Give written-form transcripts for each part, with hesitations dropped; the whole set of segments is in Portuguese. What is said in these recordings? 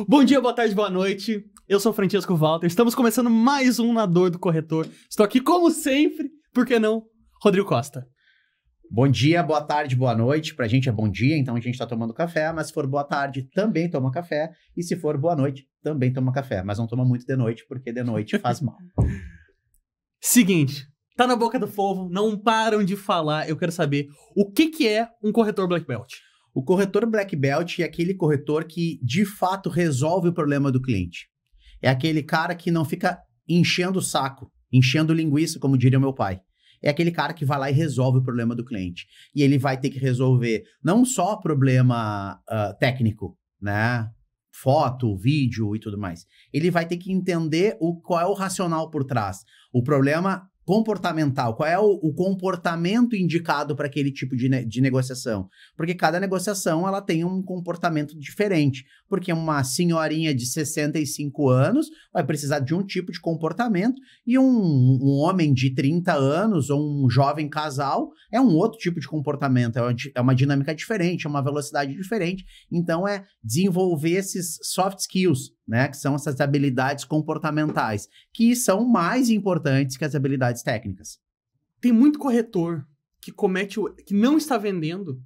Bom dia, boa tarde, boa noite. Eu sou Francesco Walter. Estamos começando mais um Na Dor do Corretor. Estou aqui, como sempre, por que não, Rodrigo Costa. Bom dia, boa tarde, boa noite. Pra gente é bom dia, então a gente tá tomando café, mas se for boa tarde, também toma café. E se for boa noite, também toma café. Mas não toma muito de noite, porque de noite faz mal. Seguinte, tá na boca do povo, não param de falar. Eu quero saber o que é um corretor Black Belt. O corretor Black Belt é aquele corretor que, de fato, resolve o problema do cliente. É aquele cara que não fica enchendo o saco, enchendo linguiça, como diria meu pai. É aquele cara que vai lá e resolve o problema do cliente. E ele vai ter que resolver não só problema técnico, né? Foto, vídeo e tudo mais. Ele vai ter que entender qual é o racional por trás. O problema comportamental, qual é o comportamento indicado para aquele tipo de negociação. Porque cada negociação ela tem um comportamento diferente. Porque uma senhorinha de 65 anos vai precisar de um tipo de comportamento e um homem de 30 anos ou um jovem casal é um outro tipo de comportamento. É uma dinâmica diferente, é uma velocidade diferente. Então é desenvolver esses soft skills, né, que são essas habilidades comportamentais, que são mais importantes que as habilidades técnicas. Tem muito corretor que que não está vendendo,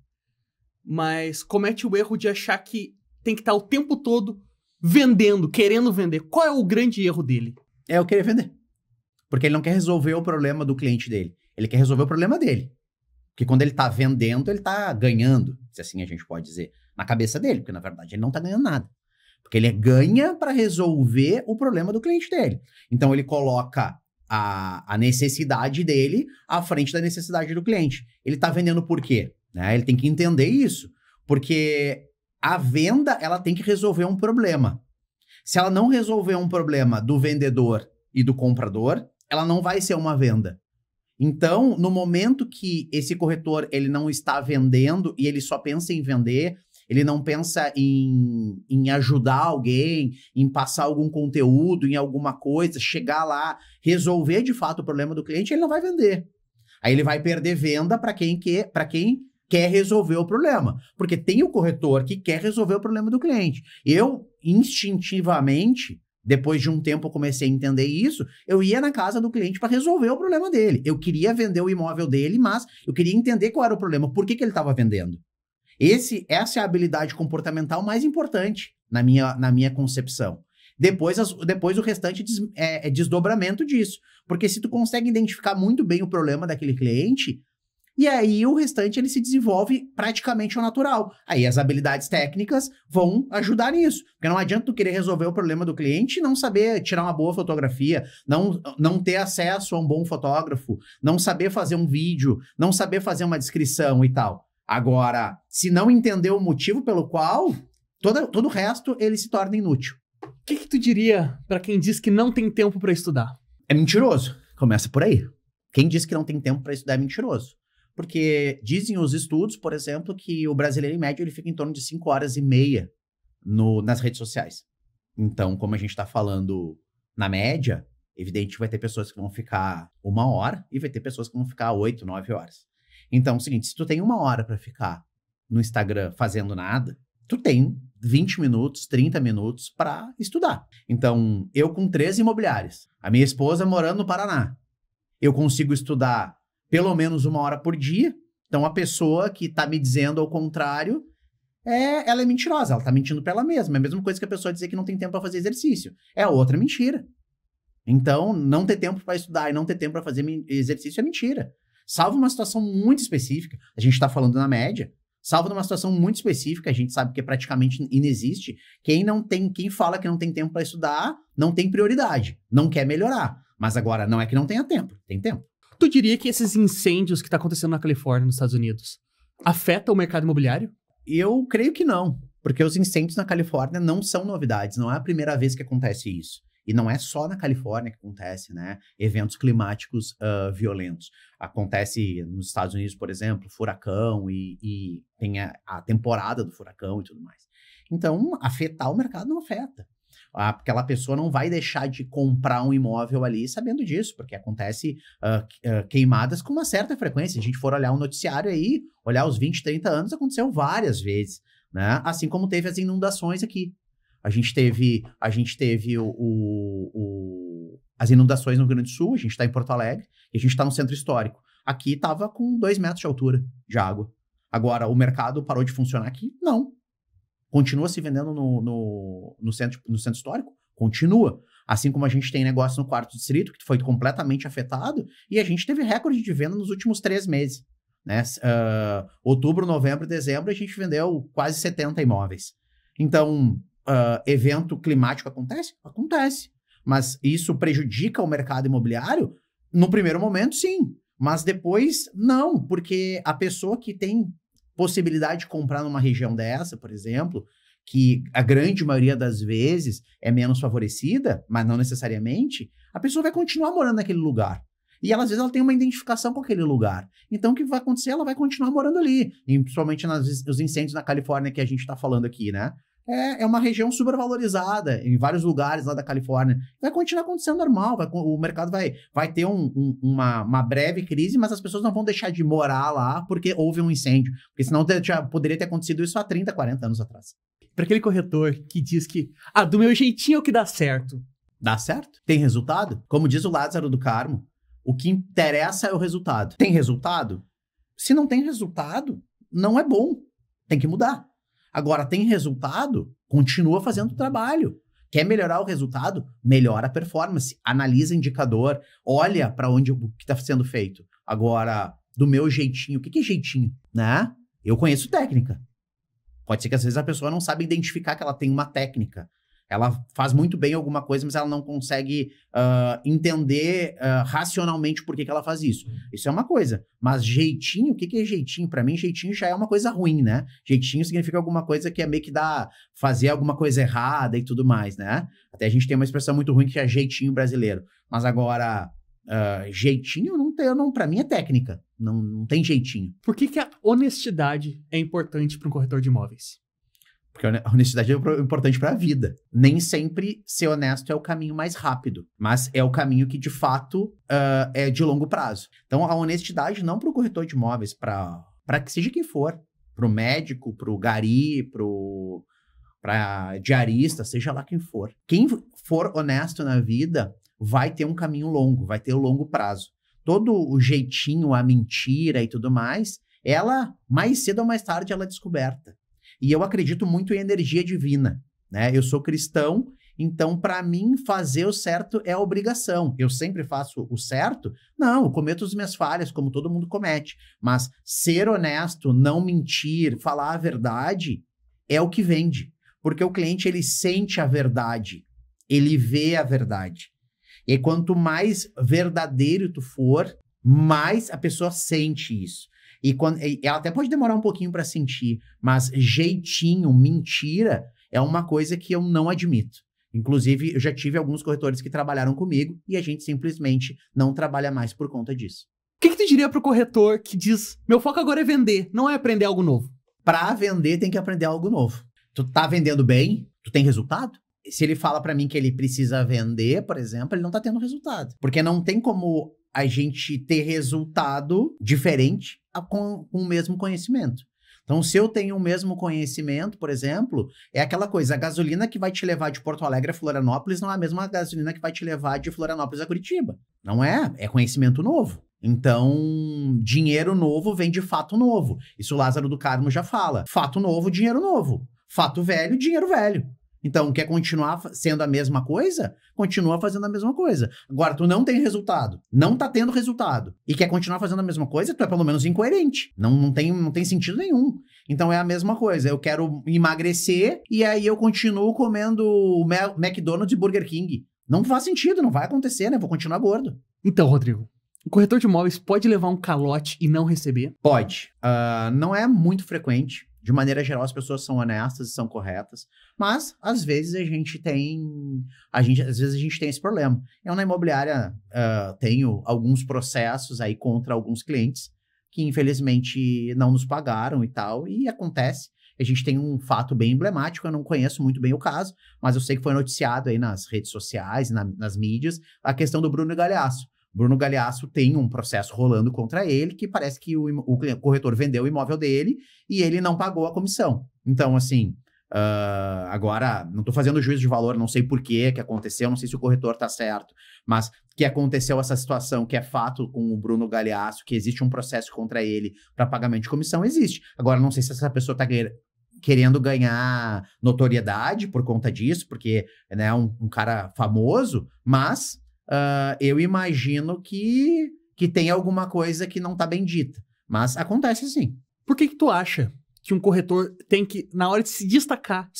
mas comete o erro de achar que tem que estar o tempo todo vendendo, querendo vender. Qual é o grande erro dele? É o querer vender. Porque ele não quer resolver o problema do cliente dele. Ele quer resolver o problema dele. Porque quando ele está vendendo, ele está ganhando, se assim a gente pode dizer, na cabeça dele, porque na verdade ele não está ganhando nada. Porque ele ganha para resolver o problema do cliente dele. Então ele coloca a necessidade dele à frente da necessidade do cliente. Ele está vendendo por quê? Né? Ele tem que entender isso. Porque a venda ela tem que resolver um problema. Se ela não resolver um problema do vendedor e do comprador, ela não vai ser uma venda. Então, no momento que esse corretor ele não está vendendo e ele só pensa em vender, ele não pensa em ajudar alguém, em passar algum conteúdo, em alguma coisa, chegar lá, resolver de fato o problema do cliente, ele não vai vender. Aí ele vai perder venda para quem quer resolver o problema. Porque tem o corretor que quer resolver o problema do cliente. Eu, instintivamente, depois de um tempo eu comecei a entender isso, eu ia na casa do cliente para resolver o problema dele. Eu queria vender o imóvel dele, mas eu queria entender qual era o problema, por que ele estava vendendo. Essa é a habilidade comportamental mais importante na minha concepção. Depois o restante é desdobramento disso. Porque se tu consegue identificar muito bem o problema daquele cliente, e aí o restante ele se desenvolve praticamente ao natural. Aí as habilidades técnicas vão ajudar nisso. Porque não adianta tu querer resolver o problema do cliente e não saber tirar uma boa fotografia, não ter acesso a um bom fotógrafo, não saber fazer um vídeo, não saber fazer uma descrição e tal. Agora, se não entender o motivo pelo qual, todo o resto ele se torna inútil. O que tu diria para quem diz que não tem tempo para estudar? É mentiroso. Começa por aí. Quem diz que não tem tempo para estudar é mentiroso. Porque dizem os estudos, por exemplo, que o brasileiro, em média, ele fica em torno de 5 horas e meia nas redes sociais. Então, como a gente está falando na média, evidente que vai ter pessoas que vão ficar 1 hora e vai ter pessoas que vão ficar 8, 9 horas. Então, é o seguinte, se tu tem 1 hora para ficar no Instagram fazendo nada, tu tem 20 minutos, 30 minutos para estudar. Então, eu com 3 imobiliárias, a minha esposa morando no Paraná, eu consigo estudar pelo menos 1 hora por dia. Então, a pessoa que está me dizendo ao contrário, ela é mentirosa, ela está mentindo para ela mesma. É a mesma coisa que a pessoa dizer que não tem tempo para fazer exercício. É outra mentira. Então, não ter tempo para estudar e não ter tempo para fazer exercício é mentira. Salvo uma situação muito específica, a gente está falando na média, salvo numa situação muito específica, a gente sabe que praticamente inexiste, quem fala que não tem tempo para estudar, não tem prioridade, não quer melhorar. Mas agora, não é que não tenha tempo, tem tempo. Tu diria que esses incêndios que tá acontecendo na Califórnia, nos Estados Unidos, afetam o mercado imobiliário? Eu creio que não, porque os incêndios na Califórnia não são novidades, não é a primeira vez que acontece isso. E não é só na Califórnia que acontece, né? Eventos climáticos violentos. Acontece nos Estados Unidos, por exemplo, furacão e tem a temporada do furacão e tudo mais. Então, afetar o mercado não afeta. Aquela pessoa não vai deixar de comprar um imóvel ali sabendo disso, porque acontece queimadas com uma certa frequência. Se a gente for olhar um noticiário aí, olhar os 20, 30 anos, aconteceu várias vezes, né? Assim como teve as inundações aqui. A gente teve as inundações no Rio Grande do Sul, a gente está em Porto Alegre, e a gente está no centro histórico. Aqui estava com 2 metros de altura de água. Agora, o mercado parou de funcionar aqui? Não. Continua se vendendo no centro histórico? Continua. Assim como a gente tem negócio no 4º distrito, que foi completamente afetado, e a gente teve recorde de venda nos últimos 3 meses. Né? Outubro, novembro e dezembro, a gente vendeu quase 70 imóveis. Então, evento climático acontece? Acontece. Mas isso prejudica o mercado imobiliário? No primeiro momento, sim. Mas depois, não. Porque a pessoa que tem possibilidade de comprar numa região dessa, por exemplo, que a grande maioria das vezes é menos favorecida, mas não necessariamente, a pessoa vai continuar morando naquele lugar. E ela, às vezes ela tem uma identificação com aquele lugar. Então, o que vai acontecer? Ela vai continuar morando ali. E, principalmente nos incêndios na Califórnia que a gente está falando aqui, né? É uma região supervalorizada em vários lugares lá da Califórnia. Vai continuar acontecendo normal. O mercado vai ter uma breve crise, mas as pessoas não vão deixar de morar lá porque houve um incêndio. Porque senão já poderia ter acontecido isso há 30, 40 anos atrás. Para aquele corretor que diz que, do meu jeitinho é o que dá certo. Dá certo? Tem resultado? Como diz o Lázaro do Carmo, o que interessa é o resultado. Tem resultado? Se não tem resultado, não é bom. Tem que mudar. Agora, tem resultado? Continua fazendo o trabalho. Quer melhorar o resultado? Melhora a performance. Analisa indicador. Olha para onde o que está sendo feito. Agora, do meu jeitinho. O que é jeitinho? Né? Eu conheço técnica. Pode ser que às vezes a pessoa não sabe identificar que ela tem uma técnica. Ela faz muito bem alguma coisa, mas ela não consegue entender racionalmente por que ela faz isso. Isso é uma coisa. Mas jeitinho, o que é jeitinho? Para mim, jeitinho já é uma coisa ruim, né? Jeitinho significa alguma coisa que é meio que fazer alguma coisa errada e tudo mais, né? Até a gente tem uma expressão muito ruim que é jeitinho brasileiro. Mas agora, jeitinho, para mim é técnica. Não tem jeitinho. Por que a honestidade é importante para um corretor de imóveis? Porque a honestidade é importante para a vida. Nem sempre ser honesto é o caminho mais rápido, mas é o caminho que, de fato, é de longo prazo. Então, a honestidade não para o corretor de imóveis, para que seja quem for, para o médico, para o gari, para diarista, seja lá quem for. Quem for honesto na vida vai ter um caminho longo, vai ter o longo prazo. Todo o jeitinho, a mentira e tudo mais, ela, mais cedo ou mais tarde, ela é descoberta. E eu acredito muito em energia divina, né? Eu sou cristão, então para mim fazer o certo é a obrigação. Eu sempre faço o certo? Não, eu cometo as minhas falhas, como todo mundo comete. Mas ser honesto, não mentir, falar a verdade é o que vende. Porque o cliente, ele sente a verdade, ele vê a verdade. E quanto mais verdadeiro tu for, mais a pessoa sente isso. E ela até pode demorar um pouquinho para sentir, mas jeitinho, mentira, é uma coisa que eu não admito. Inclusive, eu já tive alguns corretores que trabalharam comigo e a gente simplesmente não trabalha mais por conta disso. O que tu diria pro corretor que diz, meu foco agora é vender, não é aprender algo novo? Para vender, tem que aprender algo novo. Tu tá vendendo bem? Tu tem resultado? Se ele fala para mim que ele precisa vender, por exemplo, ele não tá tendo resultado. Porque não tem como a gente ter resultado diferente com o mesmo conhecimento. Então, se eu tenho o mesmo conhecimento, por exemplo, é aquela coisa, a gasolina que vai te levar de Porto Alegre a Florianópolis não é a mesma gasolina que vai te levar de Florianópolis a Curitiba. Não é, é conhecimento novo. Então, dinheiro novo vem de fato novo. Isso o Lázaro do Carmo já fala. Fato novo, dinheiro novo. Fato velho, dinheiro velho. Então, quer continuar sendo a mesma coisa? Continua fazendo a mesma coisa. Agora, tu não tem resultado, não tá tendo resultado, e quer continuar fazendo a mesma coisa, tu é pelo menos incoerente. Não tem sentido nenhum. Então, é a mesma coisa. Eu quero emagrecer, e aí eu continuo comendo McDonald's e Burger King. Não faz sentido, não vai acontecer, né? Vou continuar gordo. Então, Rodrigo, o corretor de imóveis pode levar um calote e não receber? Pode. Não é muito frequente. De maneira geral, as pessoas são honestas e são corretas, mas às vezes a gente tem esse problema. Eu na imobiliária tenho alguns processos aí contra alguns clientes que infelizmente não nos pagaram e tal, e acontece. A gente tem um fato bem emblemático, eu não conheço muito bem o caso, mas eu sei que foi noticiado aí nas redes sociais, nas mídias, a questão do Bruno Galhaço. Bruno Galhaço tem um processo rolando contra ele, que parece que o corretor vendeu o imóvel dele e ele não pagou a comissão. Então, assim, Agora, não estou fazendo juízo de valor, não sei por que aconteceu, não sei se o corretor está certo, mas que aconteceu essa situação, que é fato com o Bruno Galeasso, que existe um processo contra ele para pagamento de comissão, existe. Agora, não sei se essa pessoa está querendo ganhar notoriedade por conta disso, porque né, é um cara famoso, mas eu imagino que tem alguma coisa que não está bem dita. Mas acontece sim. Por que tu acha que um corretor tem que, na hora de se destacar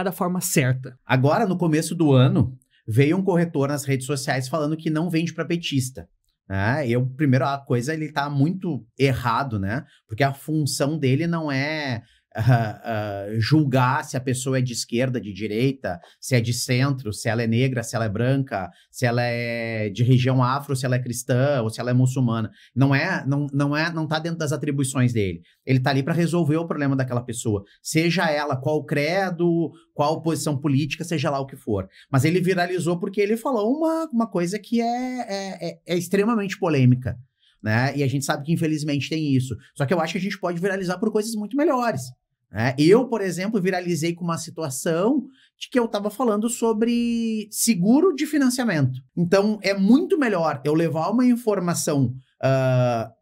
da forma certa? Agora, no começo do ano, veio um corretor nas redes sociais falando que não vende para petista. Primeira coisa, ele tá muito errado, né? Porque a função dele não é julgar se a pessoa é de esquerda, de direita, se é de centro, se ela é negra, se ela é branca, se ela é de região afro, se ela é cristã ou se ela é muçulmana. Não tá dentro das atribuições dele. Ele tá ali para resolver o problema daquela pessoa, seja ela qual credo, qual posição política, seja lá o que for. Mas ele viralizou porque ele falou uma coisa que é extremamente polêmica, né? E a gente sabe que infelizmente tem isso. Só que eu acho que a gente pode viralizar por coisas muito melhores. Eu, por exemplo, viralizei com uma situação de que eu estava falando sobre seguro de financiamento. Então, é muito melhor eu levar uma informação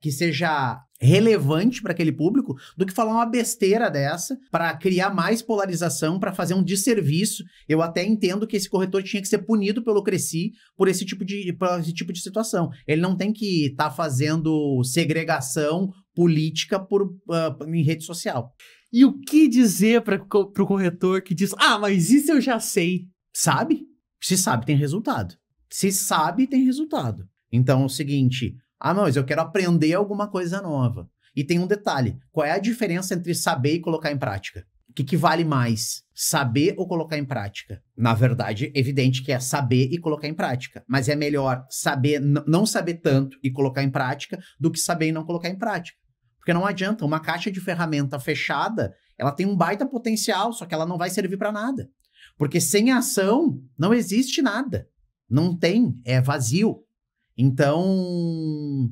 que seja relevante para aquele público do que falar uma besteira dessa para criar mais polarização, para fazer um desserviço. Eu até entendo que esse corretor tinha que ser punido pelo Cresci por esse tipo de situação. Ele não tem que estar fazendo segregação política em rede social. E o que dizer para o corretor que diz, mas isso eu já sei? Sabe? Se sabe, tem resultado. Se sabe, tem resultado. Então é o seguinte, mas eu quero aprender alguma coisa nova. E tem um detalhe, qual é a diferença entre saber e colocar em prática? O que vale mais? Saber ou colocar em prática? Na verdade, é evidente que é saber e colocar em prática. Mas é melhor saber, não saber tanto e colocar em prática do que saber e não colocar em prática. Porque não adianta, uma caixa de ferramenta fechada, ela tem um baita potencial, só que ela não vai servir para nada. Porque sem ação, não existe nada. Não tem, é vazio. Então,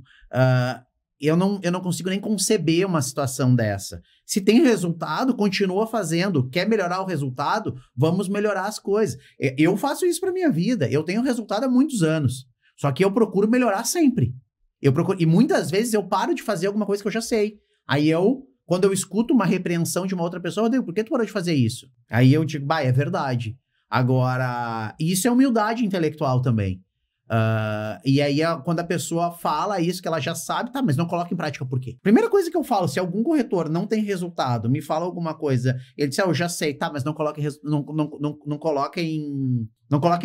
eu não consigo nem conceber uma situação dessa. Se tem resultado, continua fazendo. Quer melhorar o resultado? Vamos melhorar as coisas. Eu faço isso para minha vida. Eu tenho resultado há muitos anos. Só que eu procuro melhorar sempre. E muitas vezes eu paro de fazer alguma coisa que eu já sei. Aí quando eu escuto uma repreensão de uma outra pessoa, eu digo, por que tu parou de fazer isso? Aí eu digo, é verdade. Agora, isso é humildade intelectual também. E aí, quando a pessoa fala isso, que ela já sabe, mas não coloca em prática por quê? Primeira coisa que eu falo, se algum corretor não tem resultado, me fala alguma coisa, ele diz, eu já sei, mas não coloca em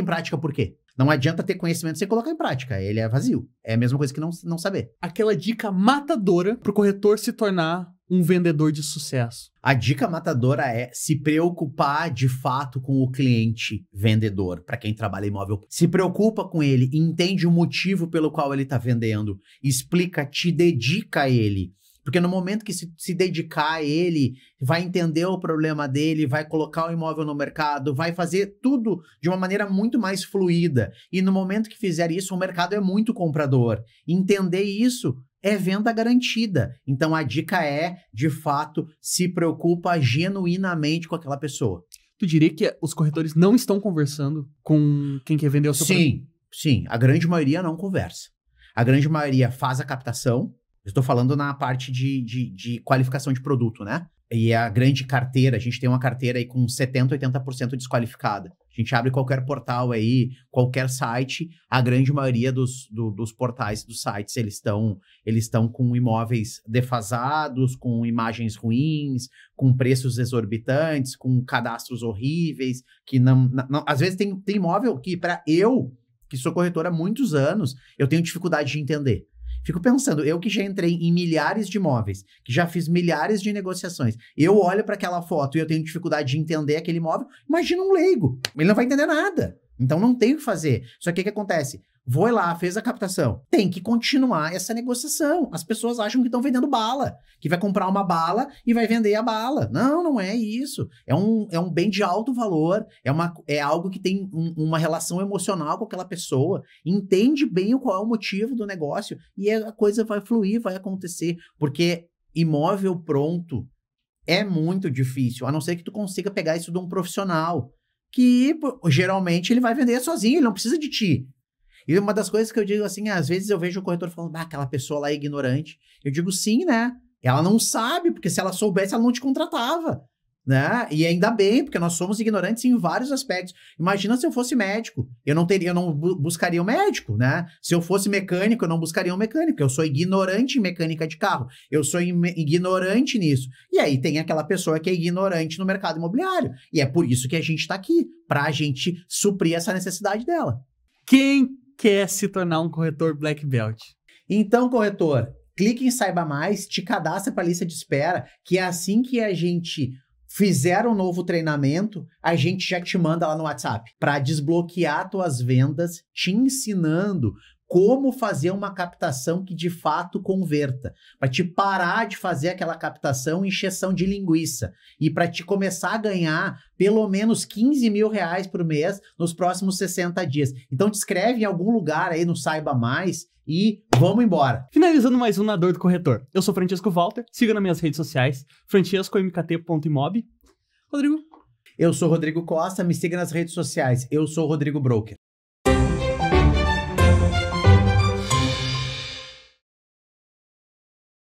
prática por quê? Não adianta ter conhecimento sem colocar em prática, ele é vazio. É a mesma coisa que não saber. Aquela dica matadora pro corretor se tornar um vendedor de sucesso. A dica matadora é se preocupar de fato com o cliente vendedor, para quem trabalha imóvel. Se preocupa com ele, entende o motivo pelo qual ele está vendendo, explica, te dedica a ele. Porque no momento que se dedicar a ele, vai entender o problema dele, vai colocar o imóvel no mercado, vai fazer tudo de uma maneira muito mais fluida. E no momento que fizer isso, o mercado é muito comprador. Entender isso é venda garantida. Então a dica é, de fato, se preocupa genuinamente com aquela pessoa. Tu diria que os corretores não estão conversando com quem quer vender o seu produto? Sim. A grande maioria não conversa. A grande maioria faz a captação. Estou falando na parte de qualificação de produto, né? E a grande carteira, a gente tem uma carteira aí com 70%, 80% desqualificada. A gente abre qualquer portal aí, qualquer site, a grande maioria dos portais, dos sites, eles estão com imóveis defasados, com imagens ruins, com preços exorbitantes, com cadastros horríveis, que não às vezes tem imóvel que, para eu, que sou corretor há muitos anos, eu tenho dificuldade de entender. Fico pensando, eu que já entrei em milhares de imóveis, que já fiz milhares de negociações, eu olho para aquela foto e eu tenho dificuldade de entender aquele imóvel, imagina um leigo, ele não vai entender nada. Então não tem o que fazer. Só que o que acontece? Vou lá, fez a captação. Tem que continuar essa negociação. As pessoas acham que estão vendendo bala, que vai comprar uma bala e vai vender a bala. Não é isso. É um bem de alto valor, é algo que tem uma relação emocional com aquela pessoa, entende bem qual é o motivo do negócio e a coisa vai fluir, vai acontecer. Porque imóvel pronto é muito difícil, a não ser que tu consiga pegar isso de um profissional, que geralmente ele vai vender sozinho, ele não precisa de ti. E uma das coisas que eu digo assim, às vezes eu vejo o corretor falando, aquela pessoa lá é ignorante. Eu digo, sim, né? Ela não sabe, porque se ela soubesse, ela não te contratava, né? E ainda bem, porque nós somos ignorantes em vários aspectos. Imagina se eu fosse médico, eu não buscaria um médico, né? Se eu fosse mecânico, eu não buscaria um mecânico. Eu sou ignorante em mecânica de carro, eu sou ignorante nisso. E aí tem aquela pessoa que é ignorante no mercado imobiliário. E é por isso que a gente tá aqui, pra gente suprir essa necessidade dela. Quem quer se tornar um corretor Black Belt? Então, corretor, clique em Saiba Mais, te cadastra para a lista de espera, que é assim que a gente fizer um novo treinamento, a gente já te manda lá no WhatsApp para desbloquear tuas vendas, te ensinando como fazer uma captação que de fato converta, para te parar de fazer aquela captação encheção de linguiça e para te começar a ganhar pelo menos 15 mil reais por mês nos próximos 60 dias. Então te inscreve em algum lugar aí no Saiba Mais e vamos embora. Finalizando mais um Na Dor do Corretor. Eu sou Francesco Walter, siga nas minhas redes sociais, francescomkt.imob. Rodrigo? Eu sou Rodrigo Costa, me siga nas redes sociais, eu sou Rodrigo Broker.